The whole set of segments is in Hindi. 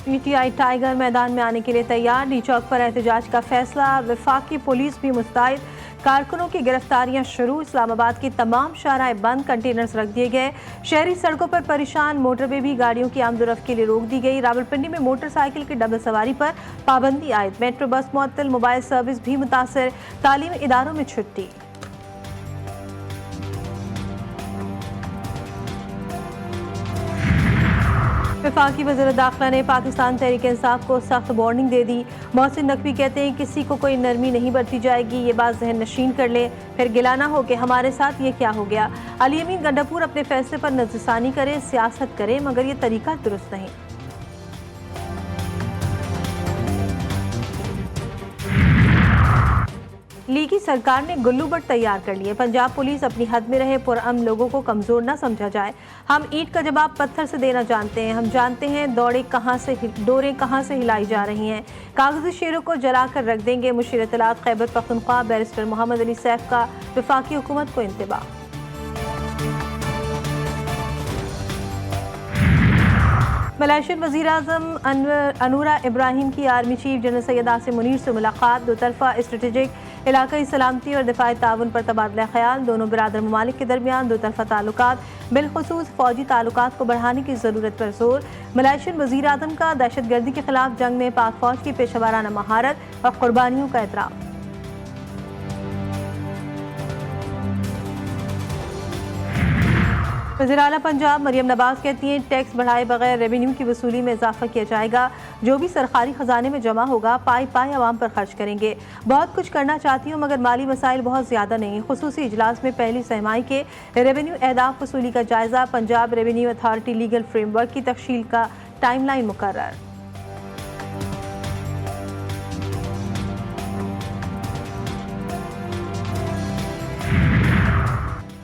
पीटीआई टाइगर मैदान में आने के लिए तैयार। डी चौक पर एहतजाज का फैसला। वफाकी पुलिस भी मुस्तैद। कारकुनों की गिरफ्तारियां शुरू। इस्लामाबाद की तमाम शाहराएं बंद, कंटेनर्स रख दिए गए। शहरी सड़कों पर परेशान। मोटरवे भी गाड़ियों की आमदोरफ्त के लिए रोक दी गई। रावलपिंडी में मोटरसाइकिल की डबल सवारी पर पाबंदी आयद। मेट्रो बस मुअत्तल, मोबाइल सर्विस भी मुतासर। तालीमी इदारों में छुट्टी। वफाकी वज़ीर दाखिला ने पाकिस्तान तहरीक इंसाफ को सख्त वार्निंग दे दी। मोहसिन नकवी कहते हैं किसी को कोई नरमी नहीं बरती जाएगी, ये बात जहन नशीन कर लें, फिर गिला ना हो कि हमारे साथ ये क्या हो गया। अली अमीन गंडापुर अपने फैसले पर नज़रसानी करें, सियासत करें, मगर ये तरीका दुरुस्त नहीं। लीगी सरकार ने गुल्लू बट तैयार कर लिए। पंजाब पुलिस अपनी हद में रहे, पुरअमन लोगों को कमजोर न समझा जाए। हम ईंट का जवाब पत्थर से देना जानते हैं। हम जानते हैं डोरें कहां से हिलाई जा रही हैं। कागजी शेरों को जलाकर रख देंगे। मुशीर इत्तलात खैबर पख्तूनख्वा बैरिस्टर मोहम्मद अली सैफ का वफाकी हुकूमत को इंतबाह। मलेशियन वज़ीर आज़म अनूरा इब्राहिम की army chief general Syed Asim Munir से मुलाकात। दो तरफा स्ट्रेटेजिक इलाकाई सलामती और दिफाई ताउन पर तबादला ख्याल। दोनों बिरादर ममालिक के दरमियान दो तरफा ताल्लुकात, बिलखुसूस फौजी ताल्लुकात को बढ़ाने की ज़रूरत पर जोर। मलेशियन वज़ीर आज़म का दहशत गर्दी के खिलाफ जंग में पाक फौज की पेशेवराना महारत और कुर्बानियों का एतराफ़। वज़ीर आला पंजाब मरियम नवाज कहती हैं टैक्स बढ़ाए बगैर रेवेन्यू की वसूली में इजाफा किया जाएगा। जो भी सरकारी खजाने में जमा होगा पाई पाई आवाम पर खर्च करेंगे। बहुत कुछ करना चाहती हूँ मगर माली मसाइल बहुत ज़्यादा नहीं। खुसूसी इजलास में पहली सहमाई के रेवेन्यू अहदाफ वसूली का जायजा। Punjab revenue authority legal framework की तश्कील का टाइमलाइन मुकर्रर।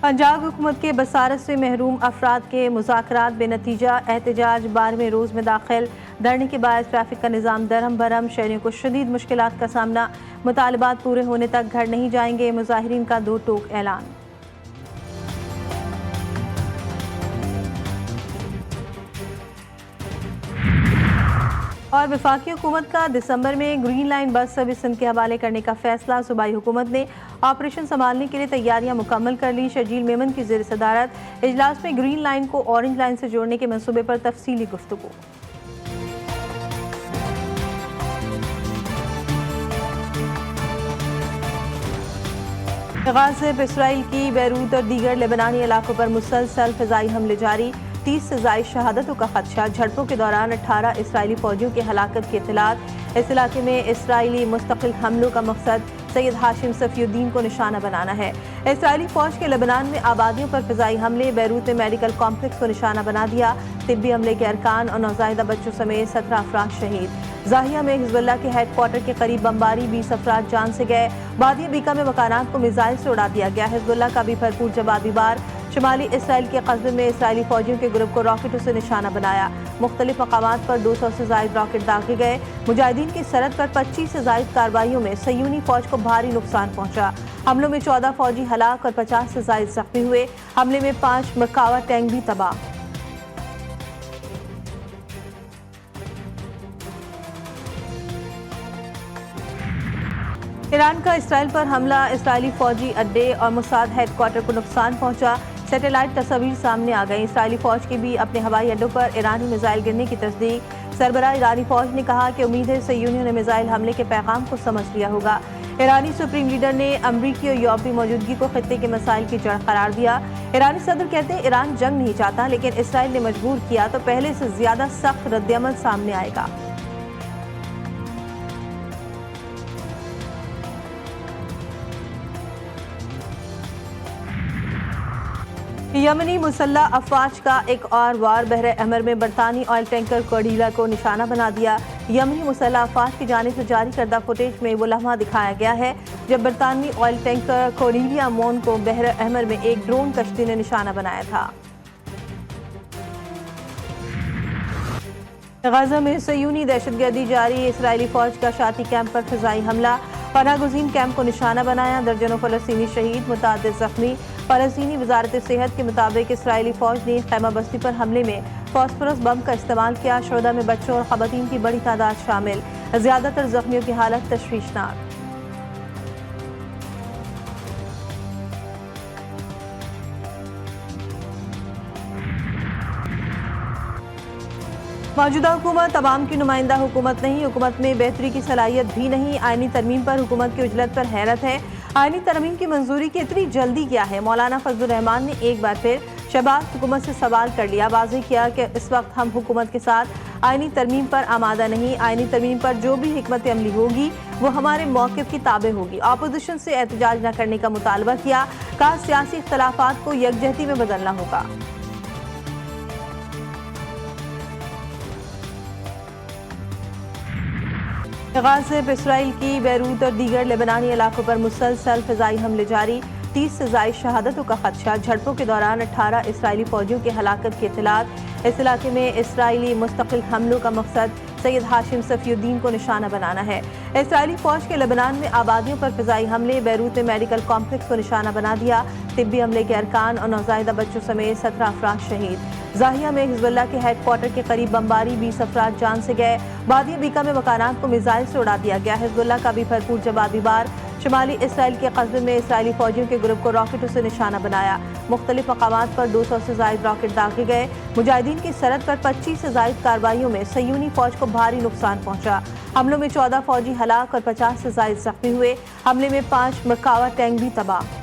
पंजाब हुकूमत के बसारत से महरूम अफराद के मुज़ाकरात बेनतीजा। एहतजाज 12वें रोज़ में दाखिल। धरने के बाद ट्रैफिक का निज़ाम दरहम बरहम। शहरियों को शदीद मुश्किलात का सामना। मुतालबात पूरे होने तक घर नहीं जाएंगे। मुजाहिरीन का दो टोक ऐलान। और वफाकी हुकूमत का दिसंबर में Green Line bus service Sindh के हवाले करने का फैसला। सूबाई हुकूमत ने ऑपरेशन संभालने के लिए तैयारियां मुकम्मल कर ली। शर्जील मेमन की ज़ेर सदारत इजलास में ग्रीन लाइन को ऑरेंज लाइन से जोड़ने के मंसूबे पर तफसीली गुफ्तगू। गाज़ा पर इसराइल की बैरूत और दीगर लेबनानी इलाकों पर मुसलसल फ़िज़ाई हमले जारी। 30 से ज़ायद शहादतों का खदशा। झड़पों के दौरान 18 इसराइली फौजियों की हलाकत की इत्तलात। इस इलाके में इसराइली मुस्तकिल हमलों का मकसद सैयद हाशिम सफ़ीउद्दीन को निशाना बनाना है। इसराइली फ़ौज के लेबनान में आबादियों पर फ़िज़ाई हमले। बैरूत में मेडिकल कॉम्प्लेक्स को निशाना बना दिया। तिब्बी हमले के अरकान और नौज़ायदा बच्चों समेत 17 अफराद शहीद। ज़ाहिया में हिज़्बुल्लाह के हेडक्वार्टर के करीब बमबारी, 20 अफराद जान से गए। वादी बीका में मकानात को मिसाइल से उड़ा दिया गया। हिज़्बुल्लाह का भी भरपूर जवाबी वार। शुमाली इसराइल के कस्बे में इसराइली फौजियों के ग्रुप को रॉकेटों से निशाना बनाया। मुख्तलिफ मकामात पर 200 से ज़ायद रॉकेट दागे गए। मुजाहिदीन की सरहद पर 25 से ज़ायद कार्रवाइयों में सयूनी फौज को भारी नुकसान पहुंचा। हमलों में 14 फौजी हलाक और 50 से ज़ायद जख्मी हुए। हमले में 5 मरकावा टैंक भी तबाह। ईरान का इसराइल पर हमला। इसराइली फौजी अड्डे और मुसाद हेडक्वार्टर को नुकसान पहुंचा। सैटेलाइट तस्वीर सामने आ गई। इसराइली फौज के भी अपने हवाई अड्डों पर ईरानी मिसाइल गिरने की तस्दीक। सरबराह ईरानी फौज ने कहा कि उम्मीद है सयूनियों ने मिसाइल हमले के पैगाम को समझ लिया होगा। ईरानी सुप्रीम लीडर ने अमरीकी और यूरोपीय मौजूदगी को खित्ते के मसाइल की जड़ करार दिया। ईरानी सदर कहते हैं ईरान जंग नहीं चाहता, लेकिन इसराइल ने मजबूर किया तो पहले से ज्यादा सख्त रद्दअमल सामने आएगा। यमनी मुसल्ला अफवाज का एक और वार। बहरे अहमर में बरतानी ऑयल टैंकर कोडीला को निशाना बना दिया। यमनी मुसल्ला अफवाज की जानिब से जारी करदा फुटेज में वो लम्हा दिखाया गया है जब बरतानवी ऑयल टैंकर कोडीलिया मोन को बहरे अहमर में एक ड्रोन कश्ती ने निशाना बनाया था। गाजा में सयूनी दहशतगर्दी जारी। इसराइली फौज का शाती कैंप पर फ़िज़ाई हमला। पनाहगुज़ीन कैंप को निशाना बनाया। दर्जनों फ़लस्तीनी शहीद, मुतअद्दिद ज़ख्मी। फ़लस्तीनी वज़ारत सेहत के मुताबिक इसराइली फ़ौज ने खैमा बस्ती पर हमले में फॉस्फोरस बम का इस्तेमाल किया। शोधा में बच्चों और खवातीन की बड़ी तादाद शामिल। ज्यादातर जख्मियों की हालत तशवीशनाक। मौजूदा हुकूमत अवाम की नुमाइंदा हुकूमत नहीं, हुकूमत में बेहतरी की सलाहियत भी नहीं। आईनी तरमीम पर हुकूमत की उजलत पर हैरत है। आईनी तरमीम की मंजूरी की इतनी जल्दी क्या है? मौलाना फजलुर रहमान ने एक बार फिर शहबाज हुकूमत से सवाल कर लिया। वाज़ेह किया कि इस वक्त हम हुकूमत के साथ आईनी तरमीम पर आमादा नहीं। आईनी तरमीम पर जो भी हिकमत अमली होगी वो हमारे मौक़िफ़ की ताबे होगी। अपोजिशन से एहतजाज न करने का मुतालबा किया। कहा सियासी इख्तलाफात को यकजहती में बदलना होगा। गाज़ा पर इसराइल की बैरूत और दीगर लेबनानी इलाकों पर मुसलसल फ़िज़ाई हमले जारी। 30 से ज़ायद शहादतों का खदशा। झड़पों के दौरान 18 इसराइली फ़ौजियों की हलाकत की इत्तलात। इस इलाके में इसराइली मुस्तकिल हमलों का मकसद सैयद हाशिम सफ़ीउद्दीन को निशाना बनाना है। इसराइली फ़ौज के लेबनान में आबादियों पर फ़िज़ाई हमले। बैरूत में मेडिकल कॉम्प्लेक्स को निशाना बना दिया। तिब्बी हमले के अरकान और नौज़ायदा बच्चों समेत 17 अफराद शहीद। ज़ाहिया में हिज़्बुल्लाह के हेडक्वार्टर के करीब बमबारी, 20 अफराद जान से गए। वादिया बीका में मकानात को मिसाइल से उड़ा दिया गया। हिज़्बुल्लाह का भी भरपूर जवाबी वार। शुमाली इसराइल के कस्बे में इसराइली फ़ौजियों के ग्रुप को रॉकेटों से निशाना बनाया। मुख्तलिफ मकामात पर 200 से ज़ायद रॉकेट दागे गए। मुजाहिदीन की सरहद पर 25 से ज़ायद कार्रवाइयों में सयूनी फ़ौज को भारी नुकसान पहुंचा। हमलों में 14 फ़ौजी हलाक और 50 से ज़ायद जख्मी हुए। हमले में 5 मरकावा टैंक भी तबाह।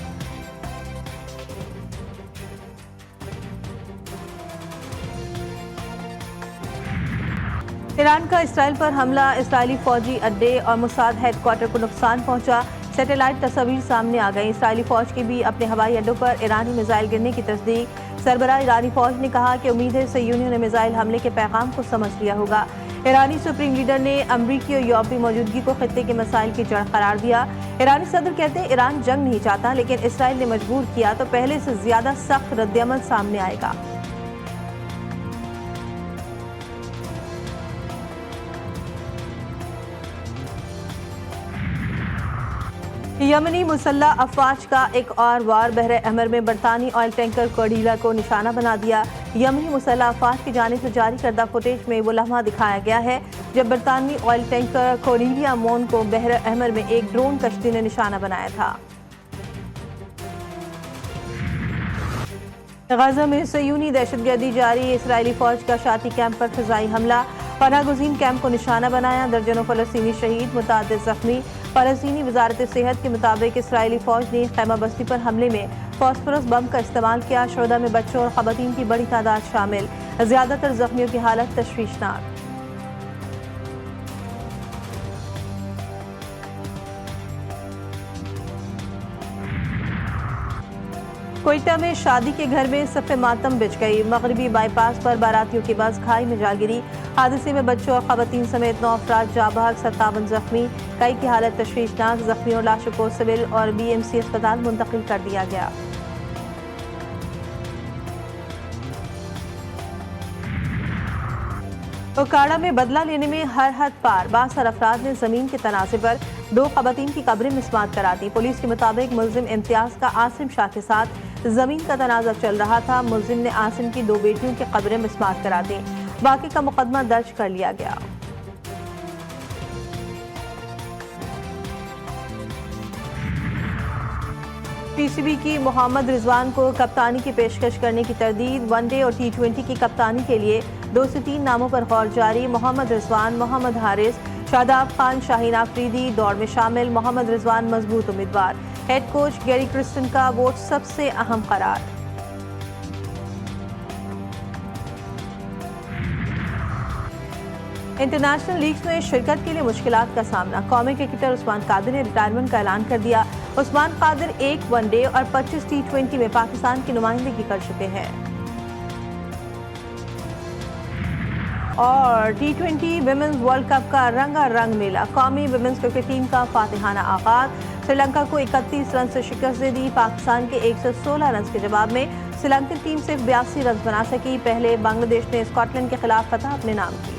ईरान का इसराइल पर हमला। इसराइली फौजी अड्डे और मुसाद हेडक्वार्टर को नुकसान पहुंचा। सैटेलाइट तस्वीर सामने आ गई। इसराइली फौज के भी अपने हवाई अड्डों पर ईरानी मिसाइल गिरने की तस्दीक। सरबराह ईरानी फौज ने कहा कि उम्मीद है सयूनियों ने मिसाइल हमले के पैगाम को समझ लिया होगा। ईरानी सुप्रीम लीडर ने अमरीकी और यूरोपीय मौजूदगी को खित्ते के मसाइल की जड़ करार दिया। ईरानी सदर कहते हैं ईरान जंग नहीं चाहता, लेकिन इसराइल ने मजबूर किया तो पहले से ज्यादा सख्त रद्दअमल सामने आएगा। यमनी मुसल्ला अफवाज का एक और वार। बहरे अहमर में बरतानी ऑयल टैंकर कोडीला को निशाना बना दिया। यमनी मुसल्ला अफवाज की जानिब से जारी करदा फुटेज में वो लम्हा दिखाया गया है जब बरतानवी ऑयल टैंकर कोडीलिया मोन को बहरे अहमर में एक ड्रोन कश्ती ने निशाना बनाया था। गाजा में सयूनी दहशतगर्दी जारी। इसराइली फौज का शाती कैंप पर फ़िज़ाई हमला। पनागुज़ीन कैंप को निशाना बनाया। दर्जनों फ़लस्तीनी शहीद, मुतअद्दिद ज़ख्मी। फ़लस्तीनी वज़ारत सेहत के मुताबिक इसराइली फ़ौज ने खैमा बस्ती पर हमले में फॉस्फोरस बम का इस्तेमाल किया। शोधा में बच्चों और खवातीन की बड़ी तादाद शामिल। ज़्यादातर ज़ख्मियों की हालत तशवीशनाक। कोयटा में शादी के घर में सफ़े मातम बिछ गई। मगरबी बाईपास पर बारातियों की बस खाई में जा गिरी। हादसे में बच्चों और खवातीन समेत 9 अफराद जाँ बहक, 57 जख्मी। कई की हालत तशवीशनाक। जख्मियों और लाशों को सिविल और BMC अस्पताल मुंतकिल कर दिया गया। ओकाड़ा में बदला लेने में हर हद पार। 62 अफराद ने जमीन के तनाज़े पर 2 खवातीन की कब्रें मिस्मात करा दी। पुलिस के मुताबिक मुल्जिम इम्तियाज का आसिम शाह के साथ जमीन का तनाज़ा चल रहा था। मुल्जिम ने आसिम की 2 बेटियों की कब्रें मिस्मात करा दी। बाकी का मुकदमा दर्ज कर लिया गया। PCB की मोहम्मद रिजवान को कप्तानी की पेशकश करने की तरदीद। वनडे और T20 की कप्तानी के लिए 2 से 3 नामों पर गौर जारी। मोहम्मद रिजवान, मोहम्मद हारिस, शादाब खान, शाहीन आफरीदी दौड़ में शामिल। मोहम्मद रिजवान मजबूत उम्मीदवार। हेड कोच गैरी क्रिस्टन का वोट सबसे अहम करार। इंटरनेशनल लीग्स में शिरकत के लिए मुश्किलात का सामना। कौमी क्रिकेटर उस्मान कादिर ने रिटायरमेंट का ऐलान कर दिया। उस्मान कादिर 1 वनडे और 25 T20 में पाकिस्तान की नुमाइंदगी कर चुके हैं। और T20 विमेंस वर्ल्ड कप का रंगारंग मेला। कौमी विमेंस क्रिकेट टीम का फातिहाना आगाज। श्रीलंका को 31 रन से शिकस्त दे दी। पाकिस्तान के 116 रन के जवाब में श्रीलंकन टीम सिर्फ 82 रन बना सकी। पहले बांग्लादेश ने स्कॉटलैंड के खिलाफ फतह अपने नाम की।